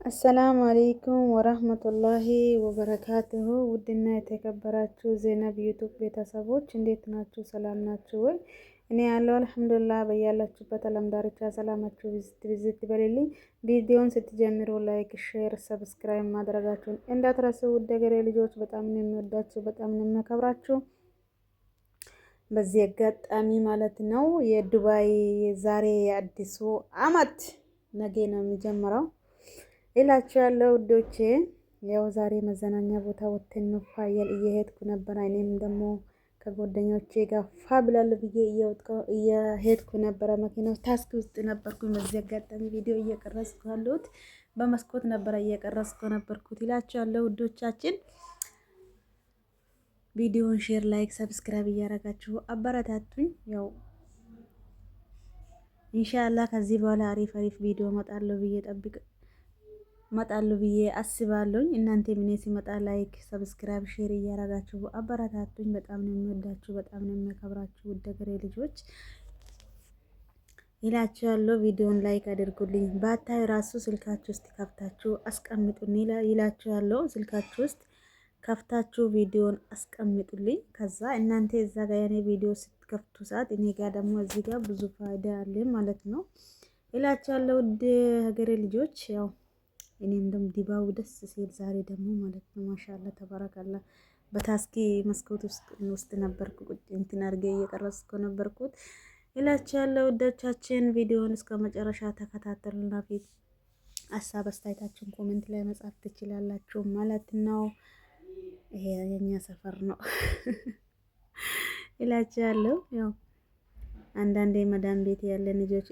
አሰላሙ አለይኩም ወራህመቱላሂ ወበረካቱሁ። ውድና የተከበራችሁ ዜናብ ዩቲዩብ ቤተሰቦች እንዴት ናችሁ? ሰላም ናችሁ ወይ? እኔ ያለው አልሐምዱሊላህ። በያላችሁበት ዓለም ዳርቻ ሰላማችሁ ቪዚት በሌልኝ። ቪዲዮውን ስትጀምሩ ላይክ፣ ሼር፣ ሰብስክራይብ ማድረጋችሁን እንዳትረሱ። ውድ ሀገሬ ልጆች በጣም ነው የሚወዳችሁ፣ በጣም ነው የሚያከብራችሁ። በዚህ አጋጣሚ ማለት ነው የዱባይ ዛሬ የአዲሱ አመት ነገ ነው የሚጀምረው እላችኋለሁ ውዶቼ። ያው ዛሬ መዘናኛ ቦታ ወጥተን ነው ፋየል እየሄድኩ ነበር። እኔም ደግሞ ከጓደኞቼ ጋር ፋ ብላል ብዬ እየሄድኩ ነበረ። መኪናው ታክሲ ውስጥ ነበርኩኝ። በዚህ አጋጣሚ ቪዲዮ እየቀረጽኩ ያለሁት በመስኮት ነበረ እየቀረጽኩ ነበርኩት እላችኋለሁ ውዶቻችን። ቪዲዮን ሼር፣ ላይክ፣ ሰብስክራይብ እያደረጋችሁ አበረታቱኝ። ያው ኢንሻአላህ ከዚህ በኋላ አሪፍ ቪዲዮ መጣለሁ ብዬ አስባለሁ። እናንተ ምን ሲመጣ ላይክ፣ ሰብስክራይብ፣ ሼር እያደረጋችሁ አበረታቱኝ። በጣም ነው የሚወዳችሁ፣ በጣም ነው የሚያከብራችሁ ውድ ሀገሬ ልጆች ይላችኋለሁ። ቪዲዮን ላይክ አድርጉልኝ። ባታይ ራሱ ስልካችሁ ውስጥ ከፍታችሁ አስቀምጡኝ ይላችኋለሁ። ስልካችሁ ውስጥ ከፍታችሁ ቪዲዮን አስቀምጡልኝ። ከዛ እናንተ እዛ ጋር የኔ ቪዲዮ ስትከፍቱ ሰዓት እኔ ጋር ደግሞ እዚህ ጋር ብዙ ፋይዳ አለ ማለት ነው ይላችኋለሁ ውድ ሀገሬ ልጆች። ያው እኔም ደግሞ ዲባው ደስ ሲል ዛሬ ደግሞ ማለት ነው ማሻአላ ተባረካላ። በታስኪ መስኮት ውስጥ ነበርኩ ቁጭ እንትን አድርጌ እየቀረጽኩ ነበርኩት ይላችኋለሁ ውዶቻችን። ቪዲዮውን እስከ መጨረሻ ተከታተሉና ፊት ሀሳብ አስተያየታችሁን ኮሜንት ላይ መጻፍ ትችላላችሁ ማለት ነው። ይሄ የኛ ሰፈር ነው ይላችኋለሁ። ያው አንዳንዴ መዳም ቤት ያለ ልጆች